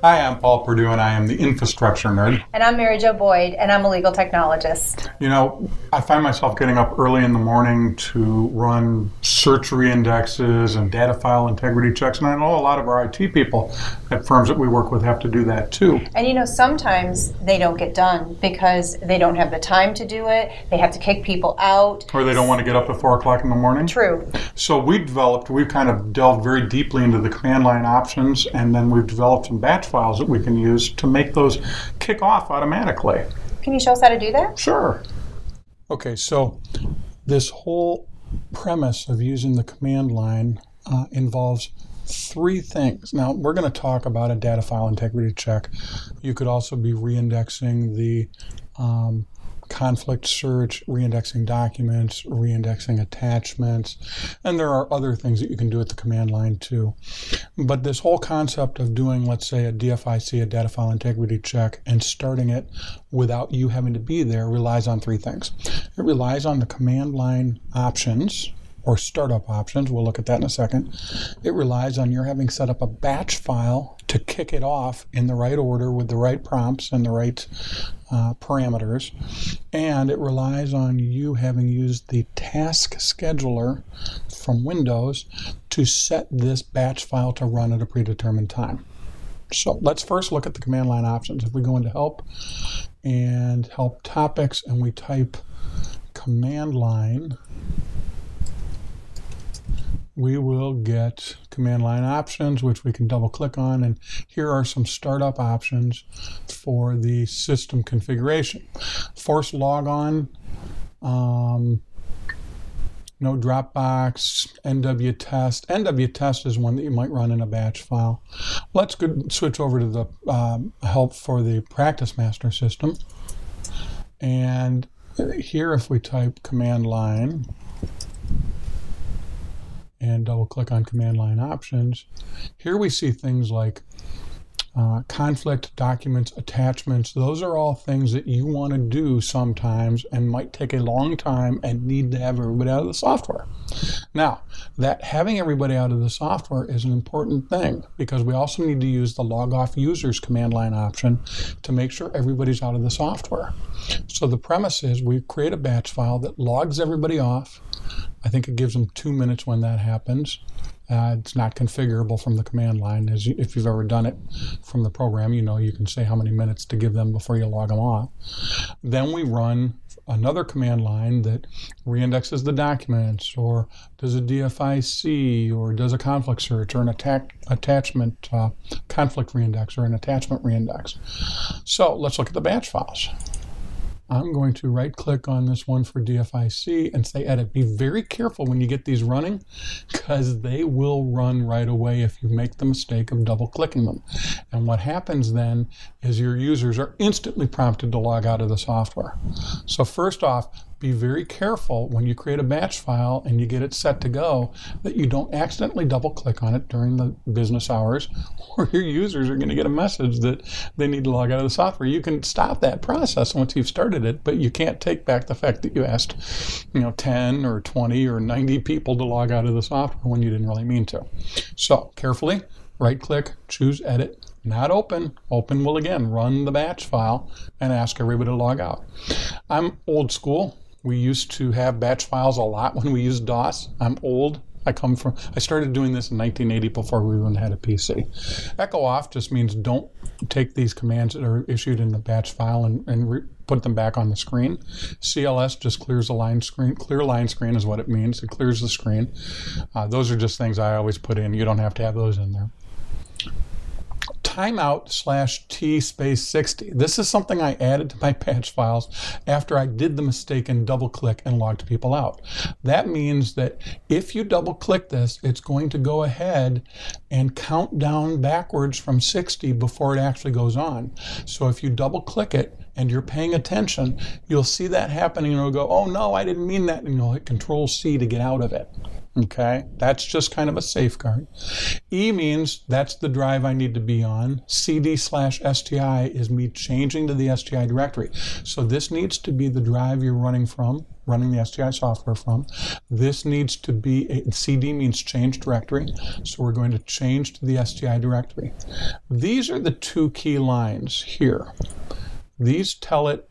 Hi, I'm Paul Perdue, and I am the infrastructure nerd. And I'm Mary Jo Boyd, and I'm a legal technologist. You know, I find myself getting up early in the morning to run search reindexes and data file integrity checks, and I know a lot of our IT people at firms that we work with have to do that too. And you know, sometimes they don't get done because they don't have the time to do it, they have to kick people out. Or they don't want to get up at 4 o'clock in the morning. True. So we've kind of delved very deeply into the command line options, and then we've developed some batch files that we can use to make those kick off automatically. Can you show us how to do that? Sure. Okay, so this whole premise of using the command line involves three things. Now, we're going to talk about a data file integrity check. You could also be reindexing the conflict search, reindexing documents, reindexing attachments, and there are other things that you can do at the command line too. But this whole concept of doing, let's say, a DFIC, a data file integrity check, and starting it without you having to be there relies on three things. It relies on the command line options, or startup options. We'll look at that in a second. It relies on your having set up a batch file to kick it off in the right order with the right prompts and the right parameters. And it relies on you having used the task scheduler from Windows to set this batch file to run at a predetermined time. So let's first look at the command line options. If we go into help and help topics and we type command line, we will get command line options, which we can double click on, and here are some startup options for the system configuration. Force logon, no Dropbox, NWTest. NWTest is one that you might run in a batch file. Let's switch over to the help for the PracticeMaster system. And here, if we type command line, and double click on command line options, here we see things like conflict, documents, attachments. Those are all things that you want to do sometimes and might take a long time and need to have everybody out of the software. Now, that having everybody out of the software is an important thing because we also need to use the log off users command line option to make sure everybody's out of the software. So the premise is we create a batch file that logs everybody off. I think it gives them 2 minutes when that happens. It's not configurable from the command line. If you've ever done it from the program, you know you can say how many minutes to give them before you log them off. Then we run another command line that reindexes the documents, or does a DFIC, or does a conflict search, or an attachment conflict reindex, or an attachment reindex. So let's look at the batch files. I'm going to right click on this one for DFIC and say edit. Be very careful when you get these running because they will run right away if you make the mistake of double clicking them. And what happens then is your users are instantly prompted to log out of the software. So first off, be very careful when you create a batch file and you get it set to go that you don't accidentally double click on it during the business hours, or your users are going to get a message that they need to log out of the software. You can stop that process once you've started it, but you can't take back the fact that you asked 10 or 20 or 90 people to log out of the software when you didn't really mean to. So carefully right click, choose edit. Not open. Open will again run the batch file and ask everybody to log out. I'm old school. We used to have batch files a lot when we used DOS. I'm old. I started doing this in 1980 before we even had a PC. Echo off just means don't take these commands that are issued in the batch file and put them back on the screen. CLS just clears the line screen. Clear line screen is what it means. It clears the screen. Those are just things I always put in. You don't have to have those in there. Timeout/T space 60. This is something I added to my batch files after I did the mistake and double click and logged people out. That means that if you double click this, it's going to go ahead and count down backwards from 60 before it actually goes on. So if you double click it and you're paying attention, you'll see that happening and it'll go, oh no, I didn't mean that, and you'll hit Control C to get out of it. Okay, that's just kind of a safeguard. E means that's the drive I need to be on. CD/STI is me changing to the STI directory. So this needs to be the drive you're running the STI software from. This needs to be, CD means change directory. So we're going to change to the STI directory. These are the two key lines here. These tell it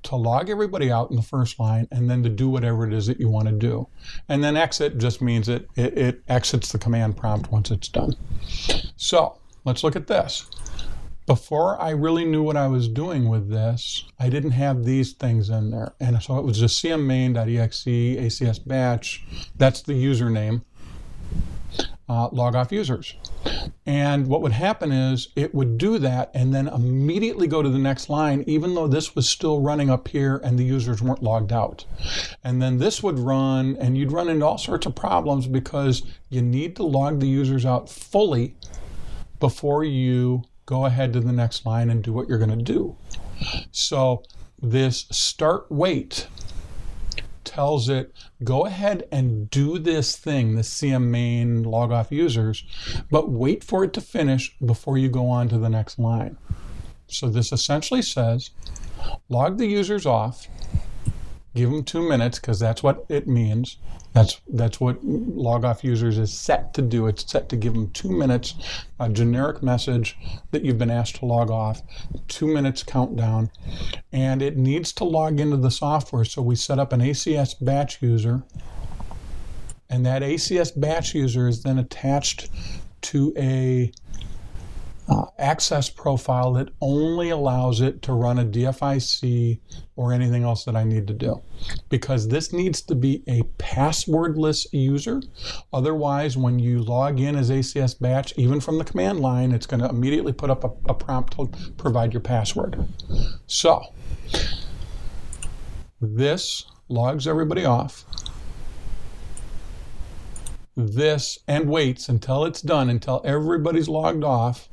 to log everybody out in the first line and then to do whatever it is that you want to do. And then exit just means it exits the command prompt once it's done. So let's look at this. Before I really knew what I was doing with this, I didn't have these things in there. And so it was just cmmain.exe, ACS batch, that's the username, log off users. And what would happen is it would do that and then immediately go to the next line, even though this was still running up here and the users weren't logged out. And then this would run, and you'd run into all sorts of problems because you need to log the users out fully before you go ahead to the next line and do what you're going to do. So this start wait tells it, go ahead and do this thing, the cmmain log off users, but wait for it to finish before you go on to the next line. So this essentially says, log the users off, give them 2 minutes, because that's what it means. That's what log off users is set to do. It's set to give them 2 minutes, a generic message that you've been asked to log off, 2 minutes countdown, and it needs to log into the software. So we set up an ACS batch user, and that ACS batch user is then attached to a access profile that only allows it to run a DFIC or anything else that I need to do. Because this needs to be a passwordless user. Otherwise, when you log in as ACS batch, even from the command line, it's going to immediately put up a prompt to provide your password. So, this logs everybody off. This, and waits until it's done, until everybody's logged off.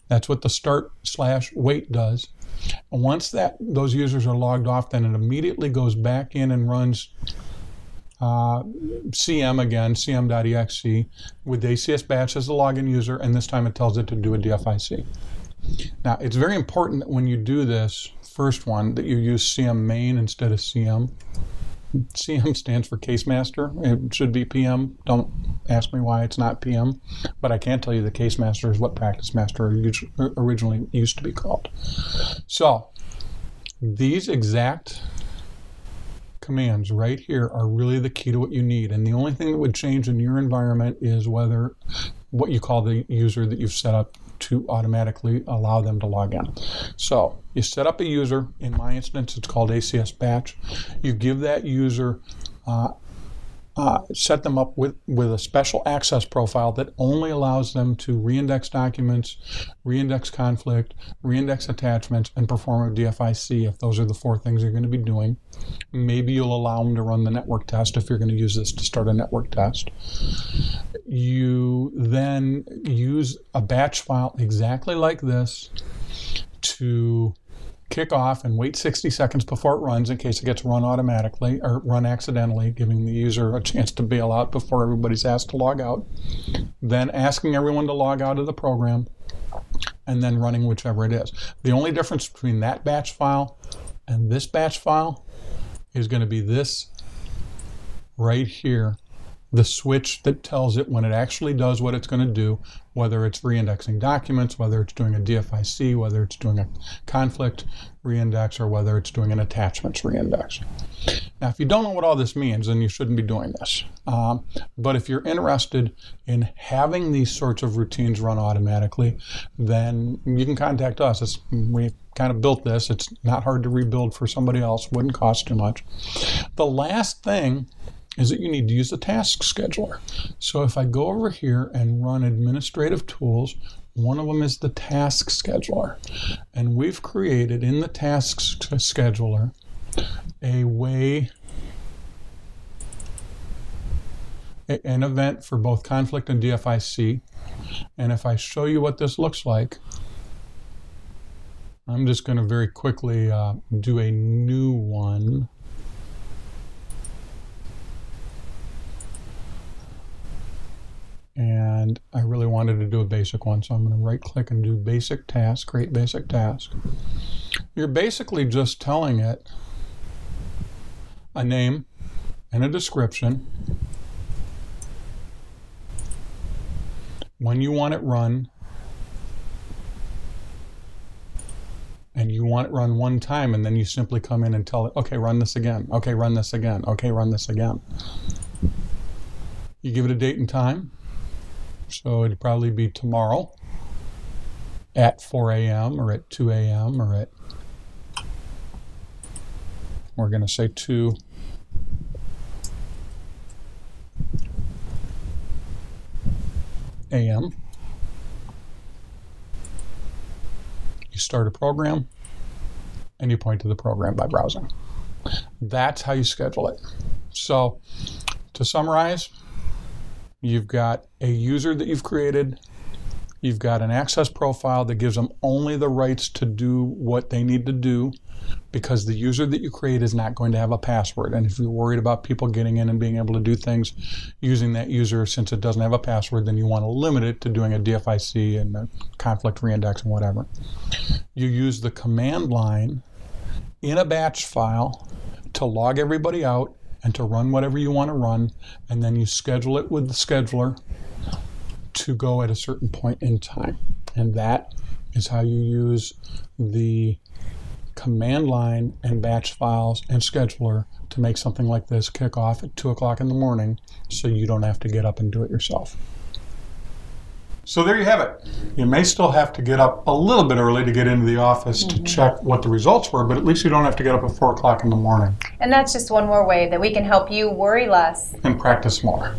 That's what the start/wait does. And once those users are logged off, then it immediately goes back in and runs cm again, cm.exe, with ACS batch as the login user, and this time it tells it to do a DFIC. Now, it's very important that when you do this first one, that you use cmmain instead of cm. CM stands for case master. It should be PM. Don't ask me why it's not PM, but I can tell you the case master is what PracticeMaster originally used to be called. So these exact commands right here are really the key to what you need, and the only thing that would change in your environment is whether what you call the user that you've set up to automatically allow them to log in. So you set up a user. In my instance, it's called ACS batch. You give that user, set them up with a special access profile that only allows them to reindex documents, reindex conflict, reindex attachments, and perform a DFIC if those are the 4 things you're going to be doing. Maybe you'll allow them to run the network test if you're going to use this to start a network test. You then use a batch file exactly like this to kick off and wait 60 seconds before it runs in case it gets run automatically or run accidentally, giving the user a chance to bail out before everybody's asked to log out. Then asking everyone to log out of the program, and then running whichever it is. The only difference between that batch file and this batch file is going to be this right here, the switch that tells it when it actually does what it's going to do, whether it's reindexing documents, whether it's doing a DFIC, whether it's doing a conflict reindex, or whether it's doing an attachments reindex. Now, if you don't know what all this means, then you shouldn't be doing this. But if you're interested in having these sorts of routines run automatically, then you can contact us. We kind of built this. It's not hard to rebuild for somebody else. Wouldn't cost too much. The last thing is that you need to use the task scheduler. So if I go over here and run administrative tools, one of them is the task scheduler. And we've created in the task scheduler a way, an event for both conflict and DFIC. And if I show you what this looks like, I'm just going to very quickly do a new one. and I really wanted to do a basic one, so I'm going to right click and do basic task, create basic task. You're basically just telling it a name and a description, when you want it run, and you want it run one time, and then you simply come in and tell it, okay, run this again, okay, run this again, okay, run this again. You give it a date and time, so it'd probably be tomorrow at 4 a.m. or at 2 a.m. or at, we're going to say 2 a.m. You start a program and you point to the program by browsing. That's how you schedule it. So to summarize, you've got a user that you've created. You've got an access profile that gives them only the rights to do what they need to do, because the user that you create is not going to have a password. And if you're worried about people getting in and being able to do things using that user since it doesn't have a password, then you want to limit it to doing a DFIC and a conflict reindex and whatever. You use the command line in a batch file to log everybody out and to run whatever you want to run, and then you schedule it with the scheduler to go at a certain point in time. And that is how you use the command line and batch files and scheduler to make something like this kick off at 2 o'clock in the morning, so you don't have to get up and do it yourself. So there you have it. You may still have to get up a little bit early to get into the office to check what the results were, but at least you don't have to get up at 4 o'clock in the morning. And that's just one more way that we can help you worry less and practice more.